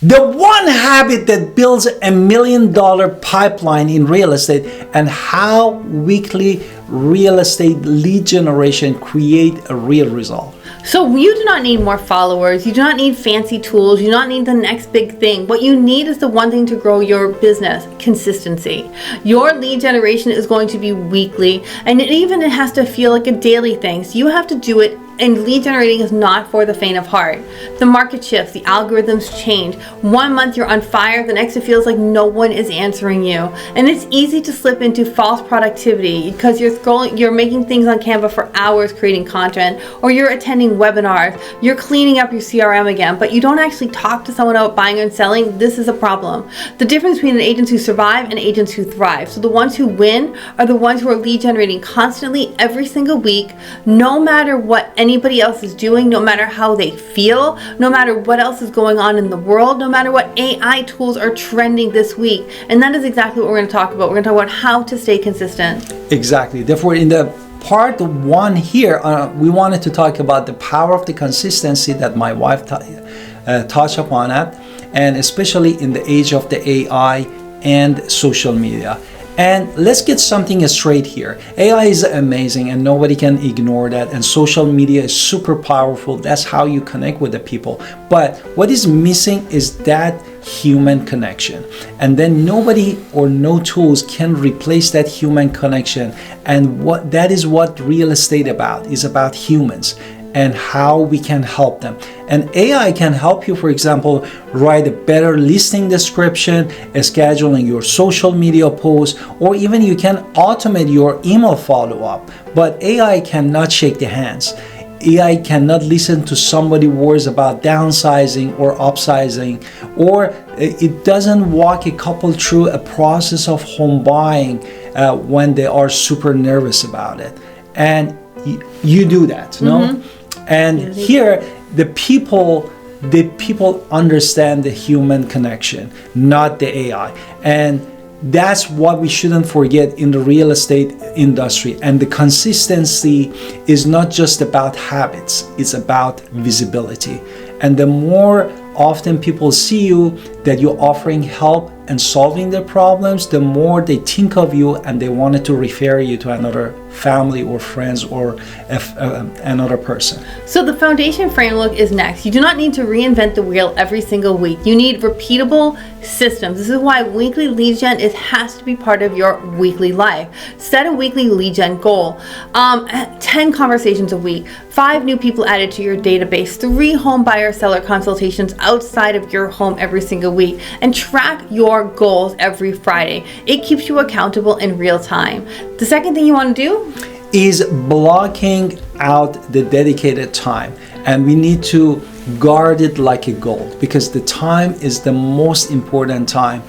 The one habit that builds $1 million pipeline in real estate, and how weekly real estate lead generation create a real result. So you do not need more followers. You do not need fancy tools. You do not need the next big thing. What you need is the one thing to grow your business: consistency. Your lead generation is going to be weekly, and it has to feel like a daily thing. So you have to do it. And lead generating is not for the faint of heart. The market shifts, the algorithms change. 1 month you're on fire, the next it feels like no one is answering you. And it's easy to slip into false productivity because you're making things on Canva for hours creating content, or you're attending webinars, you're cleaning up your CRM again, but you don't actually talk to someone about buying and selling. This is a problem. The difference between an agents who survive and agents who thrive. So the ones who win are the ones who are lead generating constantly every single week, no matter what anybody else is doing, no matter how they feel, no matter what else is going on in the world, no matter what AI tools are trending this week. And that is exactly what we're going to talk about. We're going to talk about how to stay consistent. Exactly. Therefore, in the part one here, we wanted to talk about the power of the consistency that my wife touched upon it, and especially in the age of the AI and social media. And let's get something straight here. AI is amazing and nobody can ignore that. And social media is super powerful. That's how you connect with the people. But what is missing is that human connection. And then nobody or no tools can replace that human connection. And that is what real estate is about humans and how we can help them. And AI can help you, for example, write a better listing description, scheduling your social media posts, or even you can automate your email follow-up. But AI cannot shake the hands. AI cannot listen to somebody's words about downsizing or upsizing, or it doesn't walk a couple through a process of home buying when they are super nervous about it. And you do that, no? And here, the people understand the human connection, not the AI. And that's what we shouldn't forget in the real estate industry. And the consistency is not just about habits, it's about visibility. And the more often people see you that you're offering help and solving their problems, the more they think of you and they wanted to refer you to another family or friends or another person. So the foundation framework is next. You do not need to reinvent the wheel every single week. You need repeatable systems. This is why weekly lead gen has to be part of your weekly life. Set a weekly lead gen goal. 10 conversations a week, 5 new people added to your database, 3 home buyer seller consultations outside of your home every single week, and track your goals every Friday. It keeps you accountable in real time. The second thing you want to do is blocking out the dedicated time, and we need to guard it like a gold, because the time is the most important time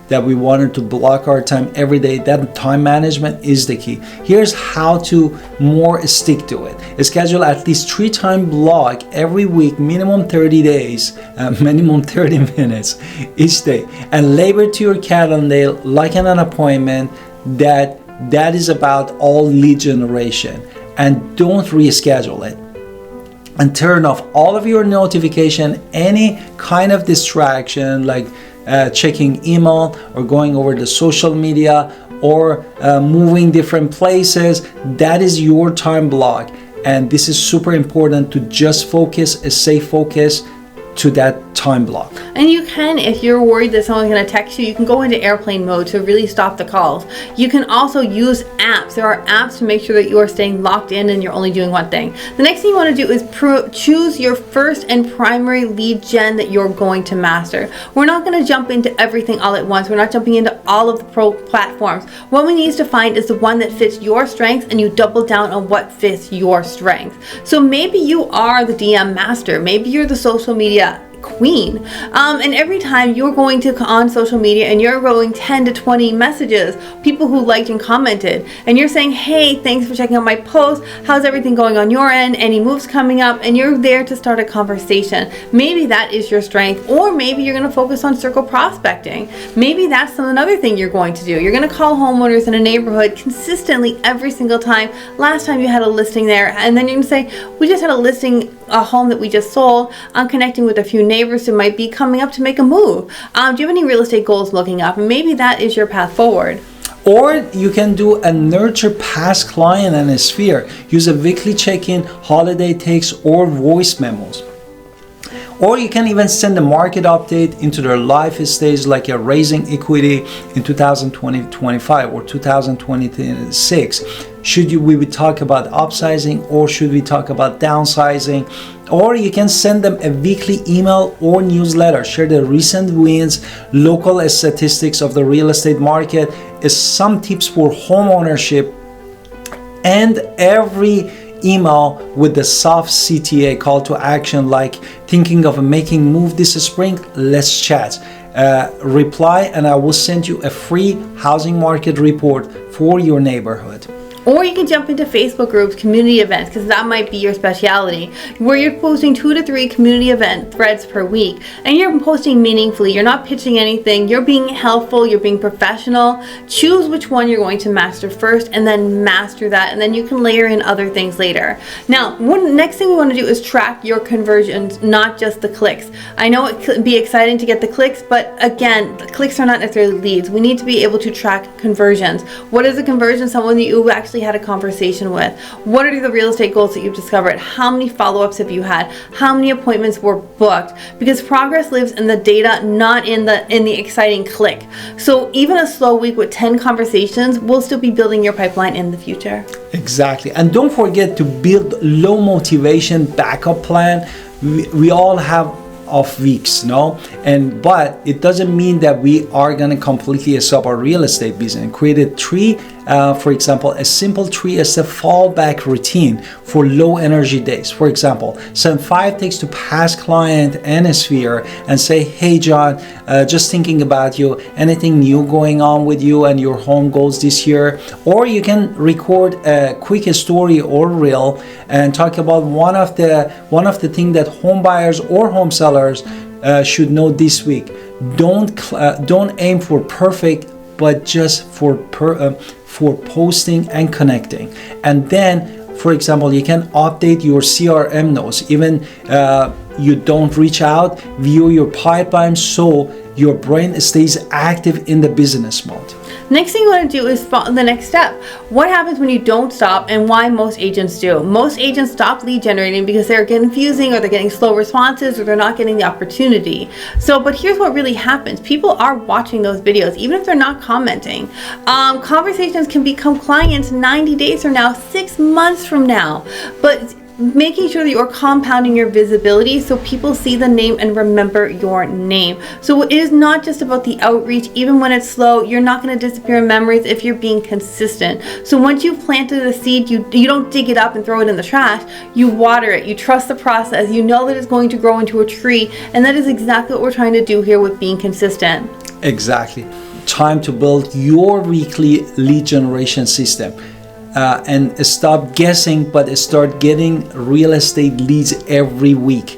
that we wanted to block our time every day. That time management is the key. Here's how to more stick to it. Schedule at least 3-time block every week, minimum 30 days, minimum 30 minutes each day, and label to your calendar like an appointment that is about all lead generation, and don't reschedule it. And turn off all of your notification, any kind of distraction like checking email or going over the social media or moving different places. That is your time block, and this is super important to just focus, stay focused to that time block. And you can, if you're worried that someone's going to text you, you can go into airplane mode to really stop the calls. You can also use apps. There are apps to make sure that you are staying locked in and you're only doing one thing. The next thing you want to do is choose your first and primary lead gen that you're going to master. We're not going to jump into everything all at once. We're not jumping into all of the pro platforms. What we need to find is the one that fits your strengths, and you double down on what fits your strengths. So maybe you are the DM master. Maybe you're the social media queen, and every time you're going to on social media and you're going 10 to 20 messages, people who liked and commented, and you're saying, hey, thanks for checking out my post, how's everything going on your end, any moves coming up, and you're there to start a conversation. Maybe that is your strength. Or maybe you're going to focus on circle prospecting. Maybe that's another thing you're going to do. You're going to call homeowners in a neighborhood consistently every single time. Last time you had a listing there, and then you're going to say, we just had a home that we just sold. I'm connecting with a few neighbors who might be coming up to make a move? Do you have any real estate goals looking up? And maybe that is your path forward. Or you can do a nurture past client and a sphere. Use a weekly check-in, holiday takes, or voice memos. Or you can even send a market update into their life stage, like you're raising equity in 2025 or 2026. We would talk about upsizing, or should we talk about downsizing? Or you can send them a weekly email or newsletter. Share the recent wins, local statistics of the real estate market, some tips for home ownership, and every email with the soft CTA call to action, like thinking of making move this spring, let's chat. Reply and I will send you a free housing market report for your neighborhood. Or you can jump into Facebook groups, community events, because that might be your speciality, where you're posting 2 to 3 community event threads per week, and you're posting meaningfully. You're not pitching anything. You're being helpful. You're being professional. Choose which one you're going to master first, and then master that, and then you can layer in other things later. Now, next thing we want to do is track your conversions, not just the clicks. I know it could be exciting to get the clicks, but again, the clicks are not necessarily leads. We need to be able to track conversions. What is a conversion? Someone that you actually had a conversation with. What are the real estate goals that you've discovered? How many follow-ups have you had? How many appointments were booked? Because progress lives in the data, not in the exciting click. So even a slow week with 10 conversations will still be building your pipeline in the future. Exactly. And don't forget to build low motivation backup plan. We all have off weeks, no? But it doesn't mean that we are going to completely stop our real estate business. Create a tree, for example, a simple tree as a fallback routine for low energy days. For example, send 5 texts to past client and a sphere and say, hey John, just thinking about you, anything new going on with you and your home goals this year? Or you can record a quick story or reel and talk about one of the things that home buyers or home sellers should know this week. Don't aim for perfect, but just for posting and connecting. And then, for example, you can update your CRM notes. Even you don't reach out, view your pipeline so your brain stays active in the business mode. Next thing you want to do is follow the next step. What happens when you don't stop, and why most agents do? Most agents stop lead generating because they're confusing, or they're getting slow responses, or they're not getting the opportunity. But here's what really happens. People are watching those videos, even if they're not commenting. Conversations can become clients 90 days from now, 6 months from now. But making sure that you're compounding your visibility so people see the name and remember your name. So it is not just about the outreach. Even when it's slow, you're not going to disappear in memories if you're being consistent. So once you've planted a seed, you don't dig it up and throw it in the trash. You water it. You trust the process. You know that it's going to grow into a tree. And that is exactly what we're trying to do here with being consistent. Exactly. Time to build your weekly lead generation system. And stop guessing, but start getting real estate leads every week.